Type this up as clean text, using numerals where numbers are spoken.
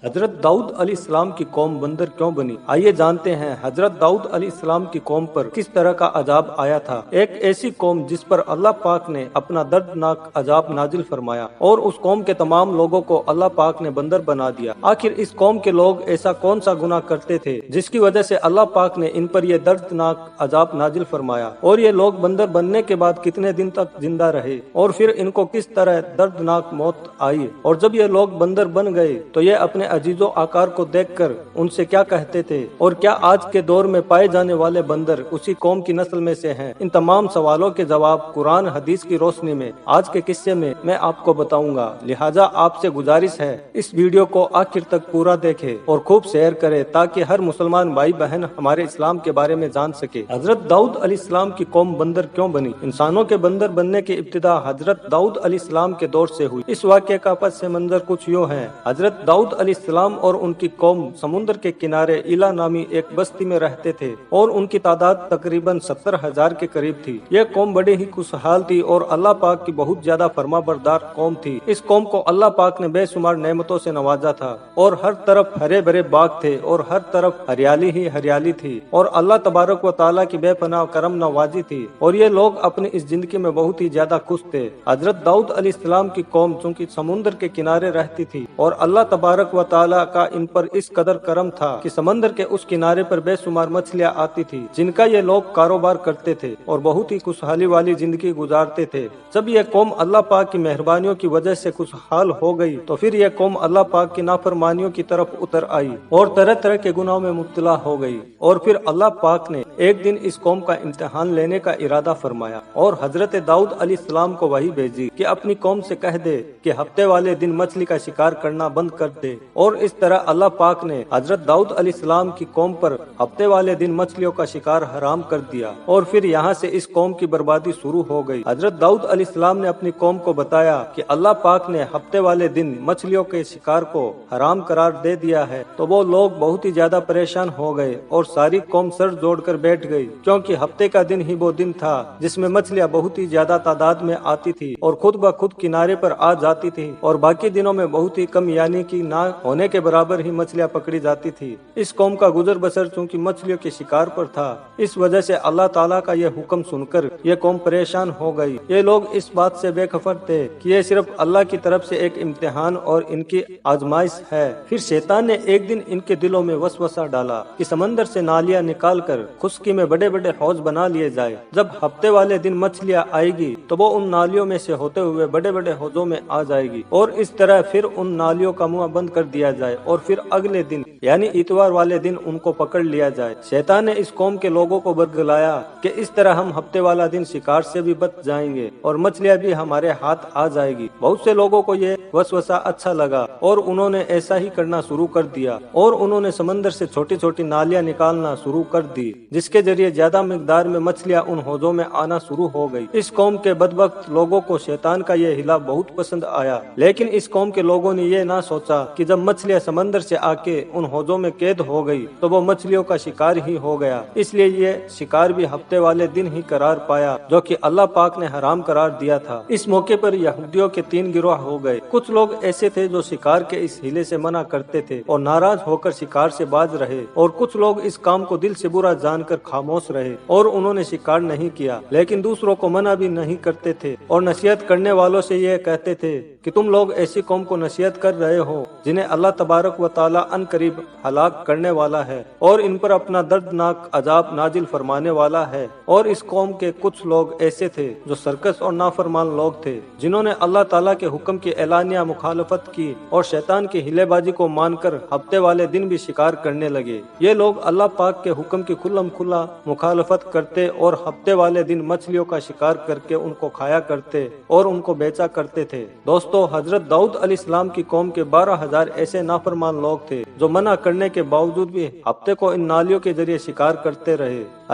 حضرت داؤد علیہ السلام کی قوم بندر کیوں بنی؟ آئیے جانتے ہیں حضرت داؤد علیہ السلام کی قوم پر کس طرح کا عذاب آیا تھا۔ ایک ایسی قوم جس پر اللہ پاک نے اپنا دردناک عذاب نازل فرمایا اور اس قوم کے تمام لوگوں کو اللہ پاک نے بندر بنا دیا۔ آخر اس قوم کے لوگ ایسا کون سا گناہ کرتے تھے جس کی وجہ سے اللہ پاک نے ان پر یہ دردناک عذاب نازل فرمایا، اور یہ لوگ بندر بننے کے بعد کتنے دن تک زندہ رہے، اور پھر ان کو کس طرح دردناک موت آئی، اور جب یہ لوگ بندر بن گئے تو یہ اپنے عزیز و آکار کو دیکھ کر ان سے کیا کہتے تھے، اور کیا آج کے دور میں پائے جانے والے بندر اسی قوم کی نسل میں سے ہیں؟ ان تمام سوالوں کے جواب قرآن حدیث کی روشنی میں آج کے قصے میں آپ کو بتاؤں گا، لہٰذا آپ سے گزارش ہے اس ویڈیو کو آخر تک پورا دیکھے اور خوب شیئر کرے تاکہ ہر مسلمان بھائی بہن ہمارے اسلام کے بارے میں جان سکے۔ حضرت داؤد علیہ السلام کی قوم بندر کیوں بنی؟ انسانوں کے بندر بننے کی ابتدا حضرت داؤد علیہ السلام کے دور سے ہوئی۔ اس واقعے کا پس منظر کچھ یوں ہے۔ حضرت داؤد علیہ السلام اور ان کی قوم سمندر کے کنارے ایلا نامی ایک بستی میں رہتے تھے، اور ان کی تعداد تقریباً 70,000 کے قریب تھی۔ یہ قوم بڑی ہی خوشحال تھی اور اللہ پاک کی بہت زیادہ فرما بردار قوم تھی۔ اس قوم کو اللہ پاک نے بے شمار نعمتوں سے نوازا تھا، اور ہر طرف ہرے بھرے باغ تھے اور ہر طرف ہریالی ہی ہریالی تھی، اور اللہ تبارک و تعالیٰ کی بے پناہ کرم نوازی تھی، اور یہ لوگ اپنی اس زندگی میں بہت ہی زیادہ خوش تھے۔ حضرت داؤد علیہ السلام کی قوم چونکہ سمندر کے کنارے رہتی تھی اور اللہ تبارک و تعالیٰ کا ان پر اس قدر کرم تھا کہ سمندر کے اس کنارے پر بے شمار مچھلیاں آتی تھی جن کا یہ لوگ کاروبار کرتے تھے اور بہت ہی خوشحالی والی زندگی گزارتے تھے۔ جب یہ قوم اللہ پاک کی مہربانیوں کی وجہ سے خوشحال ہو گئی تو پھر یہ قوم اللہ پاک کی نافرمانیوں کی طرف اتر آئی اور طرح طرح کے گناہوں میں مبتلا ہو گئی، اور پھر اللہ پاک نے ایک دن اس قوم کا امتحان لینے کا ارادہ فرمایا اور حضرت داؤد علیہ السلام کو وحی بھیجی کہ اپنی قوم سے کہہ دے کہ ہفتے والے دن مچھلی کا شکار کرنا بند کر دے، اور اس طرح اللہ پاک نے حضرت داؤد علیہ السلام کی قوم پر ہفتے والے دن مچھلیوں کا شکار حرام کر دیا، اور پھر یہاں سے اس قوم کی بربادی شروع ہو گئی۔ حضرت داؤد علیہ السلام نے اپنی قوم کو بتایا کہ اللہ پاک نے ہفتے والے دن مچھلیوں کے شکار کو حرام قرار دے دیا ہے، تو وہ لوگ بہت ہی زیادہ پریشان ہو گئے اور ساری قوم سر جوڑ کر بیٹھ گئی، کیونکہ ہفتے کا دن ہی وہ دن تھا جس میں مچھلیاں بہت ہی زیادہ تعداد میں آتی تھی اور خود بخود کنارے پر آ جاتی تھی، اور باقی دنوں میں بہت ہی کم یعنی کہ نہ ہونے کے برابر ہی مچھلیاں پکڑی جاتی تھی۔ اس قوم کا گزر بسر چونکہ مچھلیوں کے شکار پر تھا، اس وجہ سے اللہ تعالیٰ کا یہ حکم سن کر یہ قوم پریشان ہو گئی۔ یہ لوگ اس بات سے بے خبر تھے کہ یہ صرف اللہ کی طرف سے ایک امتحان اور ان کی آزمائش ہے۔ پھر شیطان نے ایک دن ان کے دلوں میں وسوسہ ڈالا کہ سمندر سے نالیاں نکال کر خشکی میں بڑے بڑے حوض بنا لیے جائے، جب ہفتے والے دن مچھلیاں آئے گی تو وہ ان نالیوں میں سے ہوتے ہوئے بڑے بڑے حوضوں میں آ جائے گی، اور اس طرح پھر ان نالیوں کا منہ بند کر دیا جائے، اور پھر اگلے دن یعنی اتوار والے دن ان کو پکڑ لیا جائے۔ شیطان نے اس قوم کے لوگوں کو برگلایا کہ اس طرح ہم ہفتے والا دن شکار سے بھی بچ جائیں گے اور مچھلیاں بھی ہمارے ہاتھ آ جائے گی۔ بہت سے لوگوں کو یہ وسوسہ اچھا لگا اور انہوں نے ایسا ہی کرنا شروع کر دیا، اور انہوں نے سمندر سے چھوٹی چھوٹی نالیاں نکالنا شروع کر دی جس کے ذریعے زیادہ مقدار میں مچھلیاں ان حوضوں میں آنا شروع ہو گئی۔ اس قوم کے بدبخت لوگوں کو شیطان کا یہ ہلا بہت پسند آیا، لیکن اس قوم کے لوگوں نے یہ نہ سوچا کہ جب مچھلیاں سمندر سے آ کے ان حوضوں میں قید ہو گئی تو وہ مچھلیوں کا شکار ہی ہو گیا، اس لیے یہ شکار بھی ہفتے والے دن ہی قرار پایا جو کہ اللہ پاک نے حرام قرار دیا تھا۔ اس موقع پر یہودیوں کے 3 گروہ ہو گئے۔ کچھ لوگ ایسے تھے جو شکار کے اس ہیلے سے منع کرتے تھے اور ناراض ہو کر شکار سے باز رہے، اور کچھ لوگ اس کام کو دل سے برا جان کر خاموش رہے اور انہوں نے شکار نہیں کیا، لیکن دوسروں کو منع بھی نہیں کرتے تھے اور نصیحت کرنے والوں سے یہ کہتے تھے کہ تم لوگ ایسی قوم کو نصیحت کر رہے ہو جنہیں اللہ تبارک و تعالی ان قریب ہلاک کرنے والا ہے اور ان پر اپنا دردناک عذاب نازل فرمانے والا ہے۔ اور اس قوم کے کچھ لوگ ایسے تھے جو سرکش اور نافرمان لوگ تھے جنہوں نے اللہ تعالیٰ کے حکم کی اعلانیہ مخالفت کی اور شیطان کی ہیلے بازی کو مان کر ہفتے والے دن بھی شکار کرنے لگے۔ یہ لوگ اللہ پاک کے حکم کی کھلم کھلا مخالفت کرتے اور ہفتے والے دن مچھلیوں کا شکار کر کے ان کو کھایا کرتے اور ان کو بیچا کرتے تھے۔ دوستو، حضرت داؤد علیہ السلام کی قوم کے 12,000 ایسے نافرمان لوگ تھے جو منع کرنے کے باوجود بھی ہفتے کو ان نالیوں کے ذریعے شکار کرتے رہے۔